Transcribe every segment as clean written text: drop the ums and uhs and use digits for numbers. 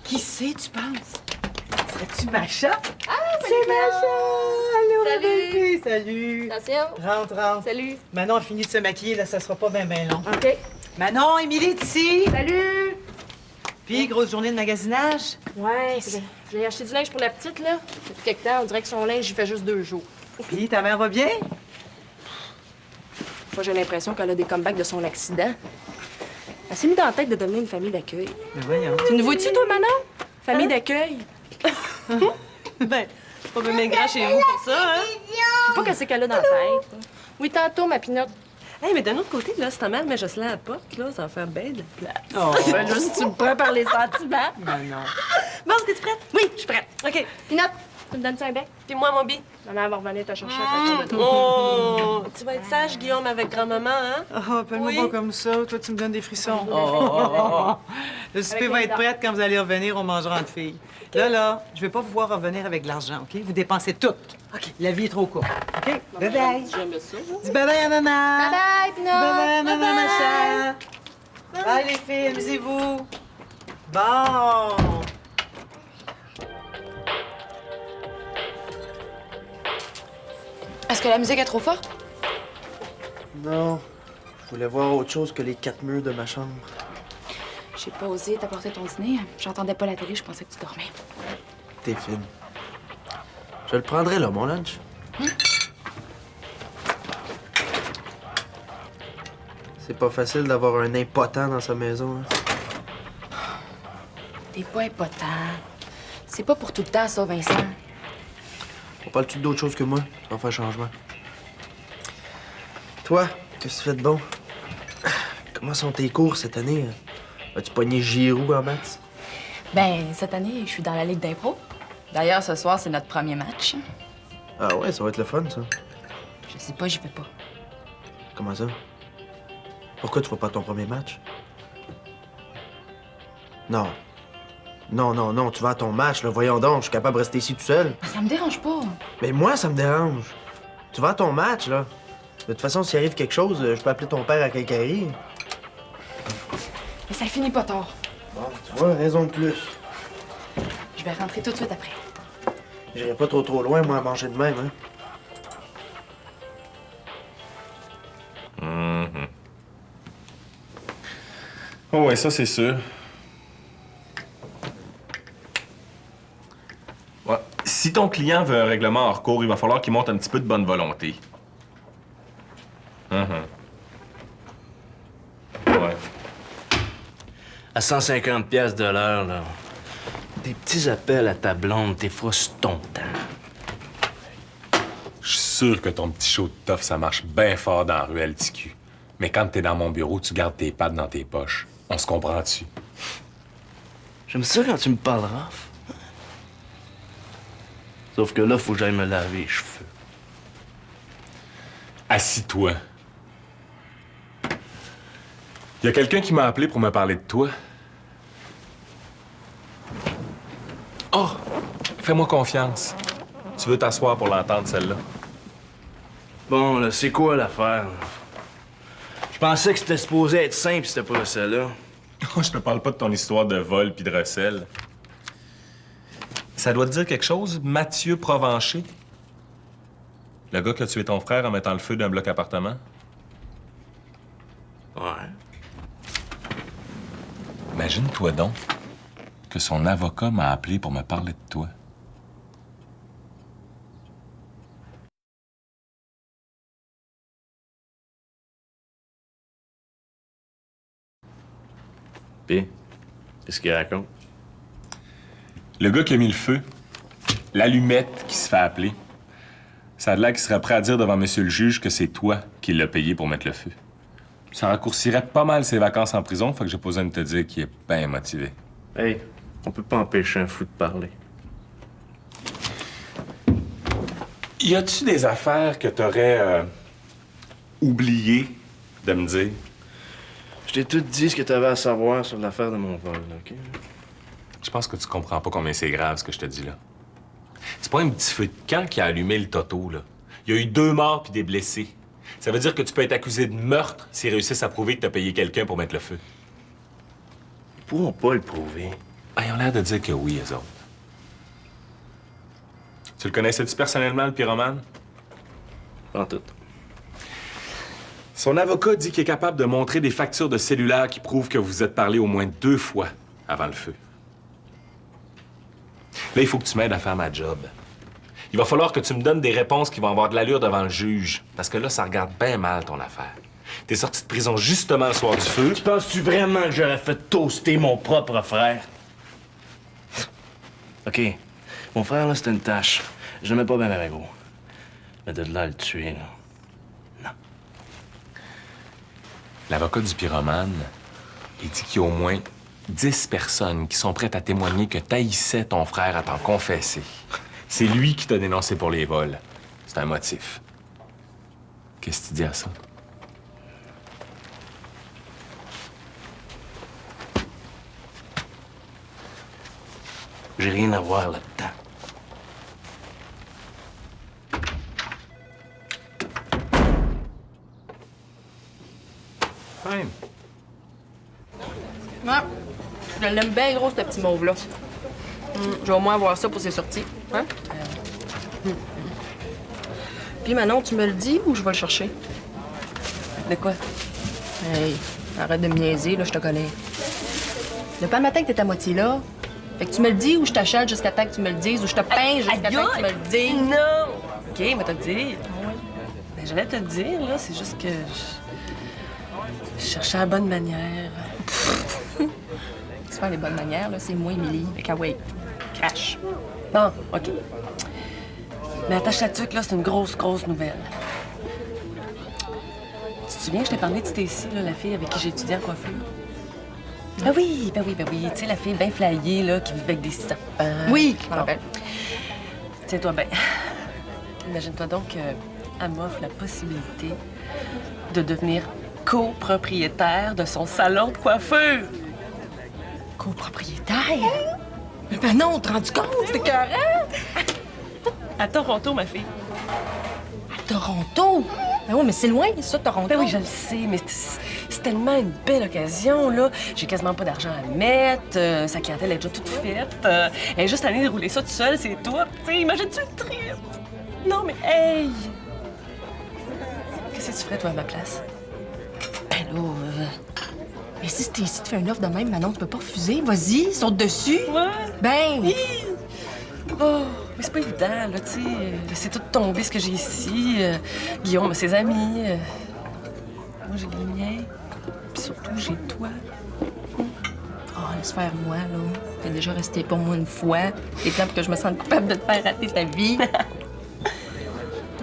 Qui c'est, tu penses? Serais-tu Macha? Ah, c'est Macha! Allô, Salut. ma belle fille! Salut! Attention. Rentre. Salut. Manon a fini de se maquiller, là, ça sera pas bien long. OK. Manon, Émilie est ici! Salut. Puis, grosse journée de magasinage? Ouais, j'ai acheté du linge pour la petite, là. Depuis quelque temps, on dirait que son linge, il fait juste 2 jours. Puis, ta mère va bien? Moi, j'ai l'impression qu'elle a des comebacks de son accident. Elle s'est mise dans la tête de devenir une famille d'accueil. Ben voyons. Tu nous vois-tu, toi, Manon? Famille d'accueil. Ben, c'est pas bien grand chez vous pour ça, hein? Je sais pas qu'est-ce qu'elle a dans la tête. Oui, tantôt, ma pinotte. Hey, mais d'un autre côté, là, si ta mère met Jocelyn à la porte, là, ça va faire bien de la place. Oh, Ben là, si tu me prends par les sentiments. Manon. Bon, t'es-tu prête? Oui, je suis prête. OK. Pinotte, tu me donnes-tu un bec? Puis moi, mon bi. Maman va revenir te chercher après ton Oh! Tu vas être sage, Guillaume, avec grand-maman, hein? Oh, appelle-moi Oui. pas comme ça. Toi, tu me donnes des frissons. Oh. Le souper Avec va les être dents. prêt quand vous allez revenir, on mangera entre filles. Là, je vais pas vous voir revenir avec de l'argent, OK? Vous dépensez tout. OK. La vie est trop courte. OK? Bye-bye. J'aime ça. Dis bye-bye à maman. Bye-bye, Pinotte. Bye-bye, maman, Macha. Bye, les filles, amusez-vous. Bon. Est-ce que la musique est trop forte? Non. Je voulais voir autre chose que les 4 murs de ma chambre. J'ai pas osé t'apporter ton dîner. J'entendais pas la télé, je pensais que tu dormais. T'es fine. Je le prendrai là, mon lunch. C'est pas facile d'avoir un impotent dans sa maison. Hein. T'es pas impotent. C'est pas pour tout le temps, ça, Vincent. On parle-tu d'autre chose que moi? Ça va faire changement. Toi, qu'est-ce que tu fais de bon? Comment sont tes cours cette année? As-tu pogné Giroud en maths? Ben, cette année, je suis dans la Ligue d'impro. D'ailleurs, ce soir, c'est notre premier match. Ah ouais, ça va être le fun, ça. Je sais pas, j'y vais pas. Comment ça? Pourquoi tu vois pas ton premier match? Non. Non, tu vas à ton match, là. Voyons donc, je suis capable de rester ici tout seul. Ça me dérange pas. Mais moi, ça me dérange. Tu vas à ton match, là. De toute façon, s'il arrive quelque chose, je peux appeler ton père à Quincaillerie. Mais ça finit pas tard. Bon, tu vois, raison de plus. Je vais rentrer tout de suite après. J'irai pas trop loin, moi, à manger de même, hein. Oh ouais, ça c'est sûr. Ouais. Si ton client veut un règlement hors cours, il va falloir qu'il monte un petit peu de bonne volonté. Ouais. À 150 piastres de l'heure, là. Des petits appels à ta blonde, des fois, c'est ton temps. Je suis sûr que ton petit show de tough, ça marche bien fort dans la ruelle TQ. Mais quand t'es dans mon bureau, tu gardes tes pattes dans tes poches. On se comprend-tu? J'aime ça quand tu me parles rough. Sauf que là, faut que j'aille me laver les cheveux. Assis-toi. Il y a quelqu'un qui m'a appelé pour me parler de toi. Oh! Fais-moi confiance. Tu veux t'asseoir pour l'entendre, celle-là? Bon, là, c'est quoi l'affaire? Je pensais que c'était supposé être simple, c'était pas celle-là. Oh, je te parle pas de ton histoire de vol puis de recel. Ça doit te dire quelque chose, Mathieu Provencher? Le gars qui a tué ton frère en mettant le feu d'un bloc appartement? Ouais. Imagine-toi donc que son avocat m'a appelé pour me parler de toi. Pis, qu'est-ce qu'il raconte? Le gars qui a mis le feu, l'allumette qui se fait appeler, ça a l'air qu'il serait prêt à dire devant monsieur le juge que c'est toi qui l'as payé pour mettre le feu. Ça raccourcirait pas mal ses vacances en prison, fait que j'ai pas besoin de te dire qu'il est bien motivé. Hey, on peut pas empêcher un fou de parler. Y a-tu des affaires que t'aurais oublié de me dire? Je t'ai tout dit ce que t'avais à savoir sur l'affaire de mon vol, là, OK? Je pense que tu comprends pas combien c'est grave ce que je te dis là. C'est pas un petit feu de camp qui a allumé le Toto, là. Il y a eu 2 morts puis des blessés. Ça veut dire que tu peux être accusé de meurtre s'ils réussissent à prouver que t'as payé quelqu'un pour mettre le feu. pourront pas le prouver. Ah, ils ont l'air de dire que oui, eux autres. Tu le connaissais-tu personnellement, le pyromane? En tout. Son avocat dit qu'il est capable de montrer des factures de cellulaire qui prouvent que vous vous êtes parlé au moins 2 fois avant le feu. Là, il faut que tu m'aides à faire ma job. Il va falloir que tu me donnes des réponses qui vont avoir de l'allure devant le juge. Parce que là, ça regarde bien mal ton affaire. T'es sorti de prison justement le soir du feu. Tu penses-tu vraiment que j'aurais fait toaster mon propre frère? OK. Mon frère, là, c'était une tâche. Je l'aimais pas bien avec gros. Mais de là à le tuer, là. Non. L'avocat du pyromane, il dit qu'il y a au moins 10 personnes qui sont prêtes à témoigner que t'haïssais ton frère à t'en confesser. C'est lui qui t'a dénoncé pour les vols. C'est un motif. Qu'est-ce que tu dis à ça? J'ai rien à voir là-dedans. Fine. Ouais. Je l'aime bien gros, ce petit mauve-là. Je vais au moins avoir ça pour ses sorties. Hein? Puis Manon, tu me le dis ou je vais le chercher? De quoi? Hey, arrête de me niaiser, là, je te connais. Le pas matin que t'es à moitié là. Fait que tu me le dis ou je t'achète jusqu'à temps que tu me le dises ou je te peins jusqu'à temps que tu me le dises. Non! OK, mais te le dire. Ben, j'allais te le dire, là. C'est juste que je cherchais la bonne manière. Se faire les bonnes manières, là, c'est moi, Émilie. Fait que, ouais, cash. Bon, OK. Mais attache la tuque, là, c'est une grosse, grosse nouvelle. Tu te souviens que je t'ai parlé de Stacy, là, la fille avec qui j'ai étudié en coiffure? Ah oui, ben oui, ben oui. Tu sais, la fille bien flyée, là, qui vit avec des serpents. Oui, je m'en rappelle. Tiens-toi bien. Imagine-toi donc qu'elle m'offre la possibilité de devenir copropriétaire de son salon de coiffure. Copropriétaire? Mais ben non, te rends compte? C'était écœurant! À Toronto, ma fille. À Toronto? Ben oui, mais c'est loin, ça, Toronto. Ben oui, je le sais, mais c'est tellement une belle occasion, là. J'ai quasiment pas d'argent à mettre. Sa clientèle est déjà toute faite. Elle est juste allée rouler ça toute seule, c'est tout. Tu sais, imagine-tu le trip? Non, mais hey! Qu'est-ce que tu ferais, toi, à ma place? Ben là, mais si Stacy te fait une offre de même, Manon, tu peux pas refuser. Vas-y, saute dessus. Ouais. Ben! Oh, mais c'est pas évident, là, tu sais. Laisser tout tomber ce que j'ai ici. Guillaume a ses amis. Moi, j'ai les miens. Puis surtout, j'ai toi. Oh, laisse faire moi, là. T'es déjà resté pour moi une fois. T'es plans pour que je me sente coupable de te faire rater ta vie.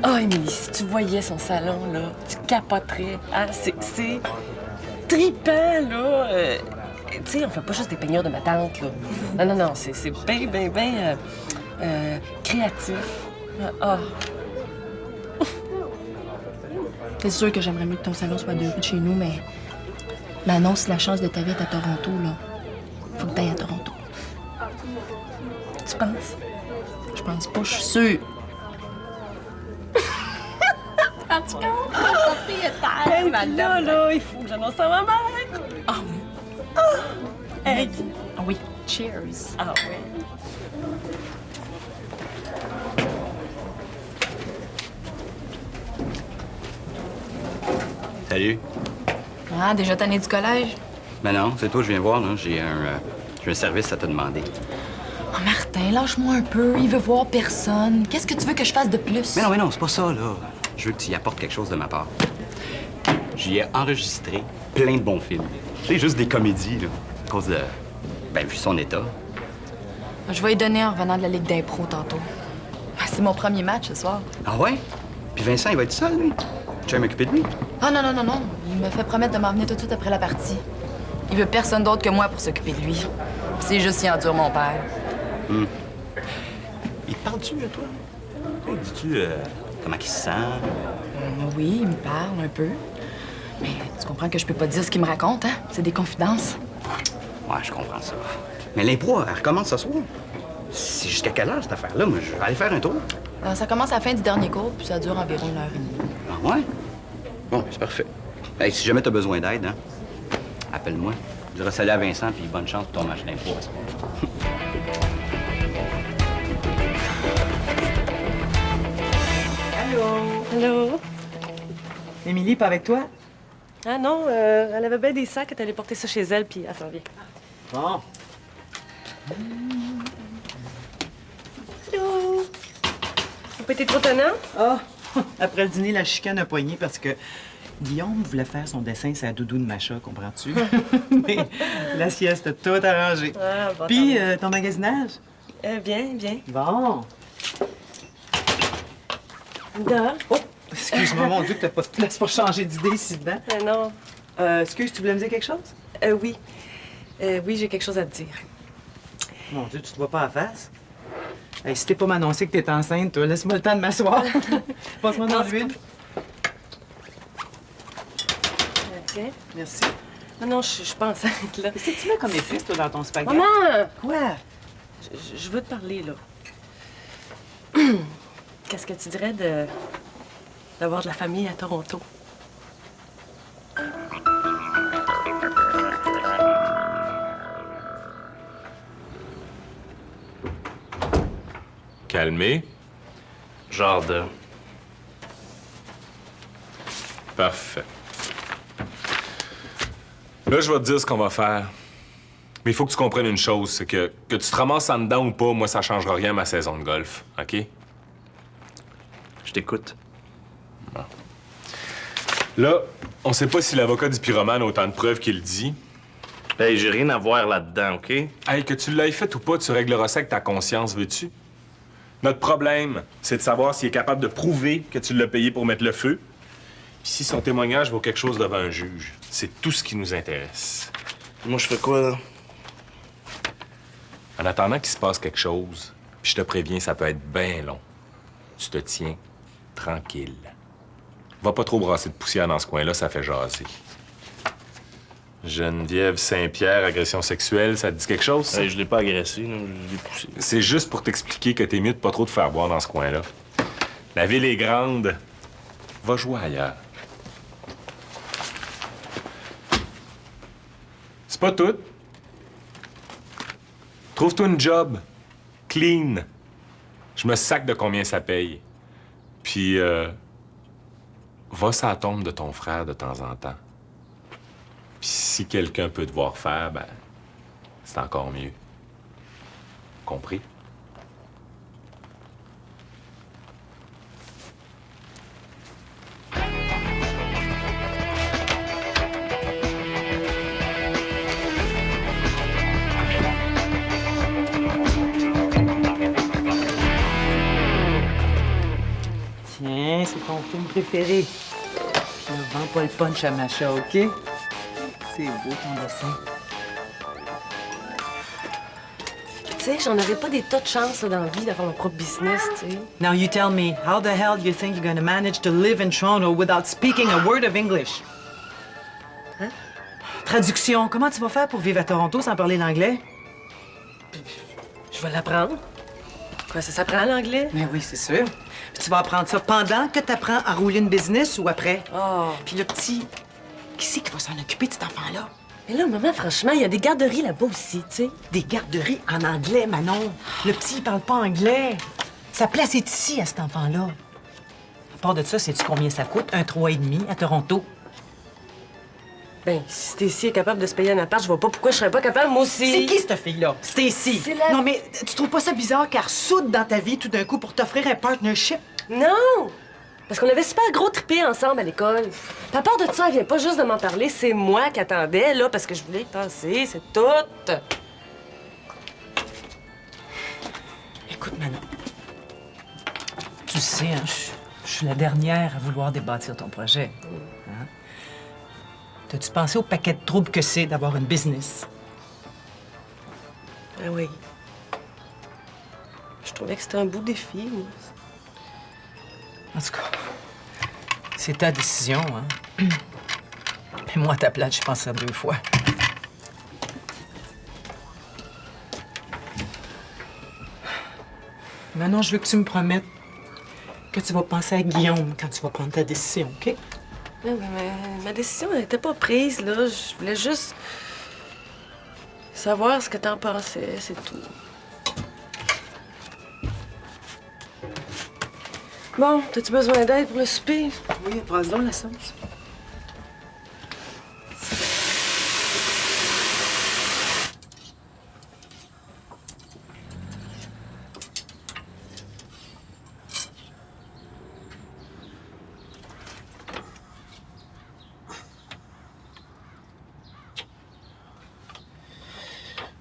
Oh, Émilie, si tu voyais son salon, là, tu capoterais. Hein? C'est trippant, là. Tu sais, on fait pas juste des peignures de ma tante, là. Non, c'est bien créatif. Ah. C'est sûr que j'aimerais mieux que ton salon soit à 2 rues de chez nous, mais... Manon, si la chance de ta vie est à Toronto, là, faut que t'ailles à Toronto. Tu penses? Je pense pas, je suis sûre. En tout cas, propriétaire, madame. Là, il faut que j'annonce à ma mère. Ah oui. Hey. Ah oui. Cheers. Ah ouais. Salut. Ah, déjà tanné du collège? Ben non, c'est toi que je viens voir, là. J'ai un service à te demander. Oh, Martin, lâche-moi un peu. Il veut voir personne. Qu'est-ce que tu veux que je fasse de plus? Mais non, c'est pas ça, là. Je veux que tu y apportes quelque chose de ma part. J'y ai enregistré plein de bons films. C'est juste des comédies, là, à cause de... Ben, vu son état. Je vais y donner en revenant de la Ligue d'impro tantôt. C'est mon premier match ce soir. Ah ouais? Puis Vincent, il va être seul, lui. Tu vas m'occuper de lui? Ah non. Il me fait promettre de m'en venir tout de suite après la partie. Il veut personne d'autre que moi pour s'occuper de lui. C'est juste si endure mon père. Il te parle-tu, à toi? Dis-tu, comment il se sent? Oui, il me parle un peu. Mais tu comprends que je peux pas dire ce qu'il me raconte, hein? C'est des confidences. Ouais, je comprends ça. Mais l'impro, elle recommence ce soir. C'est jusqu'à quelle heure, cette affaire-là? Moi, je vais aller faire un tour. Ça commence à la fin du dernier cours, puis ça dure environ 1h30. Ah ouais? Bon, c'est parfait. Hey, si jamais t'as besoin d'aide, hein, appelle-moi. Je dirai salut à Vincent, puis bonne chance pour ton match d'impro à soir. Allô? Allô? Émilie, pas avec toi? Ah non, elle avait bien des sacs, elle est allée porter ça chez elle, puis elle s'en vient. Bon. Allô? Vous pas été trop tannant? Ah! Après le dîner, la chicane a poigné parce que Guillaume voulait faire son dessin sur la doudou de Macha, comprends-tu? Mais la sieste a tout arrangé. Ah, bon, Puis, ton magasinage? Bien, bien. Bon. Da? Oh! Excuse-moi, mon Dieu, que t'as pas de place pour changer d'idée ici dedans. Non. Excuse, tu voulais me dire quelque chose? Oui. Oui, j'ai quelque chose à te dire. Mon Dieu, tu te vois pas à face? Hey, si t'es pas m'annoncer que t'es enceinte, toi, laisse-moi le temps de m'asseoir. Passe-moi dans l'huile. Tiens. Merci. Non, je suis pas enceinte, là. Qu'est-ce que tu mets comme épice, toi, dans ton spaghetti? Maman! Quoi? Je veux te parler, là. Qu'est-ce que tu dirais d'avoir de la famille à Toronto? Calmé. Genre de... Parfait. Là, je vais te dire ce qu'on va faire. Mais il faut que tu comprennes une chose, c'est que tu te ramasses en dedans ou pas, moi, ça changera rien à ma saison de golf, OK? Je t'écoute. Là, on sait pas si l'avocat du pyromane a autant de preuves qu'il dit. Hey, j'ai rien à voir là-dedans, OK? Hey, que tu l'aies fait ou pas, tu régleras ça avec ta conscience, veux-tu? Notre problème, c'est de savoir s'il est capable de prouver que tu l'as payé pour mettre le feu, puis si son témoignage vaut quelque chose devant un juge. C'est tout ce qui nous intéresse. Moi, je fais quoi, là? En attendant qu'il se passe quelque chose, puis je te préviens, ça peut être bien long, tu te tiens tranquille. Va pas trop brasser de poussière dans ce coin-là, ça fait jaser. Geneviève Saint-Pierre, agression sexuelle, ça te dit quelque chose, ça? Hey, je l'ai pas agressé, là. Je l'ai poussé. C'est juste pour t'expliquer que t'es mieux de pas trop te faire boire dans ce coin-là. La ville est grande. Va jouer ailleurs. C'est pas tout. Trouve-toi une job. Clean. Je me sac de combien ça paye. Puis, va sur la tombe de ton frère de temps en temps. Puis si quelqu'un peut te voir faire, ben, c'est encore mieux. Compris? Tiens, c'est ton film préféré. Ne vends pas le punch à Macha, OK? C'est beau ton dessin. Tu sais, j'en aurais pas des tas de chances là, dans la vie d'avoir mon propre business, tu sais. Now you tell me, how the hell you think you're gonna manage to live in Toronto without speaking a word of English? Hein? Traduction, comment tu vas faire pour vivre à Toronto sans parler l'anglais? Je vais l'apprendre. Quoi, ça s'apprend l'anglais? Mais oui, c'est sûr. Puis tu vas apprendre ça pendant que tu apprends à rouler une business ou après? Oh. Puis le petit, qui c'est qui va s'en occuper de cet enfant-là? Mais là, maman, franchement, il y a des garderies là-bas aussi, tu sais. Des garderies en anglais, Manon. Le petit, il parle pas anglais. Sa place est ici, à cet enfant-là. À part de ça, sais-tu combien ça coûte, un 3,5 à Toronto? Ben, si Stacy est capable de se payer un appart, je vois pas pourquoi je serais pas capable, moi aussi. C'est qui, cette fille-là? Stacy. C'est la- Non, mais tu trouves pas ça bizarre qu'elle ressoude dans ta vie tout d'un coup pour t'offrir un partnership? Non! Parce qu'on avait super gros trippé ensemble à l'école. Puis à part de ça, elle vient pas juste de m'en parler, c'est moi qui attendais, là, parce que je voulais y passer, c'est tout. Écoute, Manon, tu sais, hein, je suis la dernière à vouloir débâtir ton projet. Hein? T'as-tu pensé au paquet de troubles que c'est d'avoir une business? Ah oui. Je trouvais que c'était un beau défi, moi. En tout cas, c'est ta décision, hein? Mais moi, à ta place, je pense à 2 fois. Maintenant, je veux que tu me promettes que tu vas penser à Guillaume quand tu vas prendre ta décision, OK? Mais ma décision, elle était pas prise, là. Je voulais juste Savoir ce que t'en pensais, c'est tout. Bon, t'as-tu besoin d'aide pour le souper? Oui, passe donc la sauce.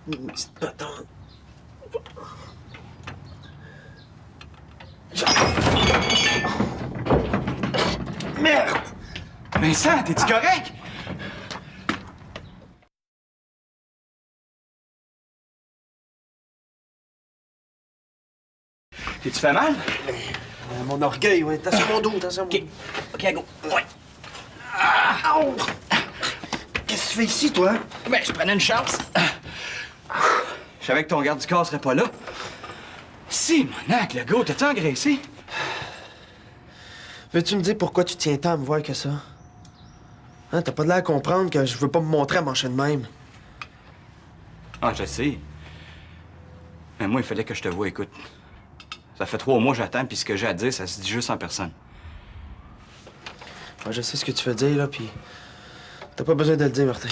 Une petite patente. Merde! Vincent, t'es-tu correct? T'es-tu fait mal? Mon orgueil, ouais. T'as sur mon dos, t'as sur mon dos. OK, go. Ouais. Au! Qu'est-ce que tu fais ici, toi? Ben, je prenais une chance. Je savais que ton garde du corps serait pas là. Si, monac, le gars, t'as-tu engraissé? Veux-tu me dire pourquoi tu tiens tant à me voir que ça? Hein, t'as pas de l'air à comprendre que je veux pas me montrer à manger de même. Ah, je sais. Mais moi, il fallait que je te voie, écoute. Ça fait 3 mois que j'attends, puis ce que j'ai à dire, ça se dit juste en personne. Ouais, je sais ce que tu veux dire, là, puis t'as pas besoin de le dire, Martin.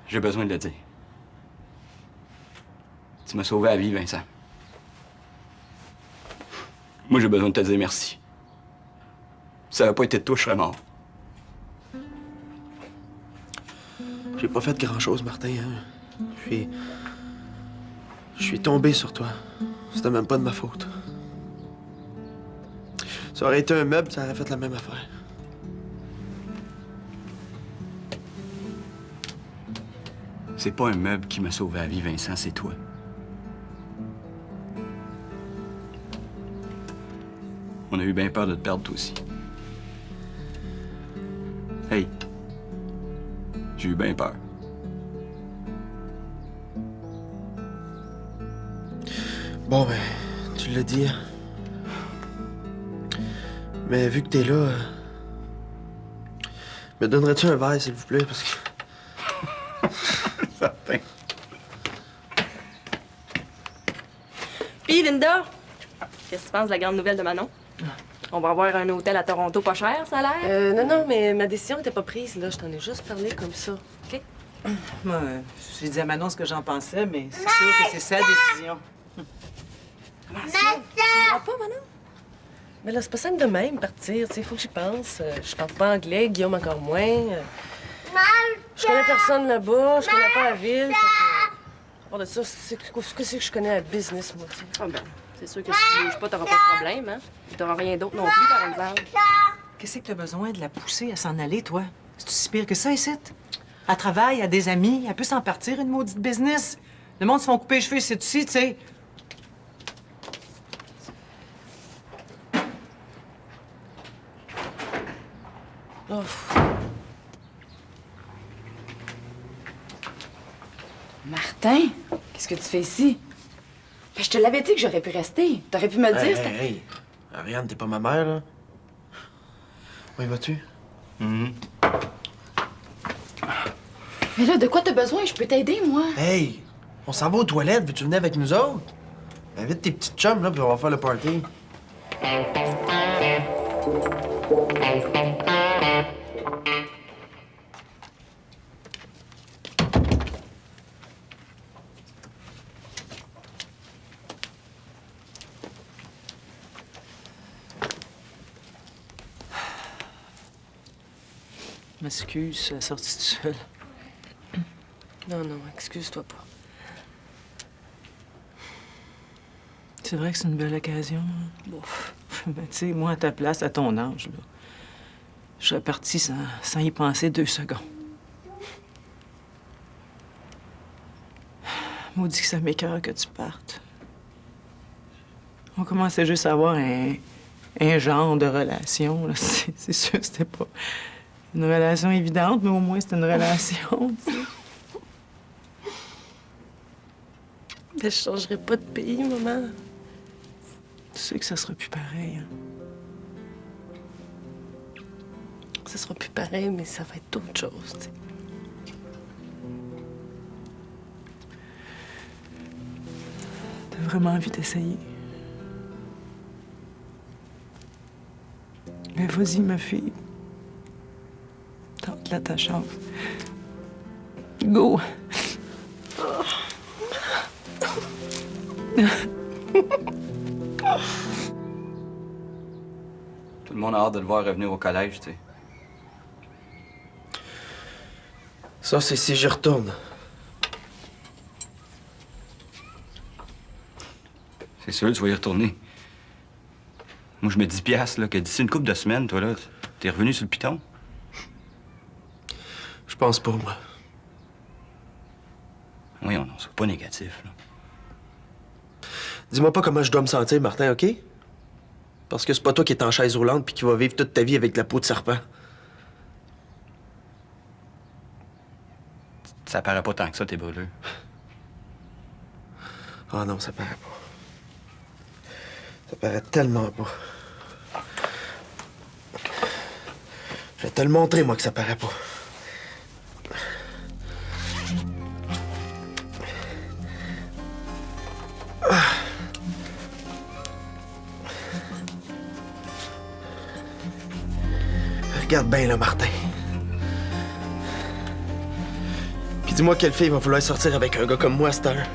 J'ai besoin de le dire. Tu m'as sauvé la vie, Vincent. Moi, j'ai besoin de te dire merci. Si ça n'avait pas été de toi, je serais mort. J'ai pas fait grand-chose, Martin, hein. Je suis tombé sur toi. C'était même pas de ma faute. Ça aurait été un meuble, ça aurait fait la même affaire. C'est pas un meuble qui m'a sauvé la vie, Vincent, c'est toi. On a eu bien peur de te perdre, toi aussi. Hey, j'ai eu bien peur. Bon, ben, tu l'as dit. Hein. Mais vu que t'es là, me donnerais-tu un verre, s'il vous plaît, parce que... Certain. Puis, Linda, qu'est-ce que tu penses de la grande nouvelle de Manon? On va avoir un hôtel à Toronto pas cher, ça a l'air? Non, mais ma décision était pas prise, là. Je t'en ai juste parlé comme ça, OK? Moi, j'ai dit à Manon ce que j'en pensais, mais c'est sûr que c'est sa décision. Comment ça? Tu iras pas, Manon? Mais là, c'est pas simple de même, partir. Tu sais, faut que j'y pense. Je parle pas anglais, Guillaume encore moins. Je connais personne là-bas, je connais pas la ville. Fait que... À part de ça, c'est que je connais la business, moi, tu sais. Ah ben, c'est sûr que si tu bouges pas, t'auras pas de problème, hein? Puis t'auras rien d'autre non plus, par exemple. Qu'est-ce que t'as besoin de la pousser à s'en aller, toi? C'est-tu si pire que ça, ici? Elle travaille, elle a des amis, elle peut s'en partir, une maudite business. Le monde se font couper les cheveux ici, tu sais. Oh. Martin, qu'est-ce que tu fais ici? Ben, je te l'avais dit que j'aurais pu rester. T'aurais pu me le dire. c'était- Hey, Ariane, t'es pas ma mère, là? Où y vas-tu? Mais là, de quoi t'as besoin? Je peux t'aider, moi. Hey, on s'en va aux toilettes, veux-tu venir avec nous autres? Invite tes petites chums, là, puis on va faire le party. Je m'excuse, je suis sortie toute seule. Non, excuse-toi pas. C'est vrai que c'est une belle occasion. Hein? Bon, ben, tu sais, moi, à ta place, à ton âge, là, je serais partie sans y penser 2 secondes. Maudit que ça m'écoeure que tu partes. On commençait juste à avoir un genre de relation. Là. C'est sûr que c'était pas une relation évidente, mais au moins c'était une relation, tu sais. Mais je changerai pas de pays, maman. Tu sais que ça sera plus pareil. Hein? Ça sera plus pareil, mais ça va être autre chose, tu sais. vraiment envie d'essayer. Mais vas-y, ma fille. Tente-la ta chance. Go! Tout le monde a hâte de le voir revenir au collège, tu sais. Ça, c'est si j'y retourne. C'est sûr, tu vas y retourner. Moi, je mets 10 piastres, là, que d'ici une couple de semaines, toi, là, t'es revenu sur le piton. Je pense pas, moi. Oui, non, c'est pas négatif, là. Dis-moi pas comment je dois me sentir, Martin, OK? Parce que c'est pas toi qui es en chaise roulante puis qui va vivre toute ta vie avec la peau de serpent. Ça paraît pas tant que ça, tes brûlures. Ah non, ça paraît pas. Ça paraît tellement pas. Je vais te le montrer, moi, que ça paraît pas. Regarde bien, là, Martin. Puis dis-moi quelle fille va vouloir sortir avec un gars comme moi à cette heure.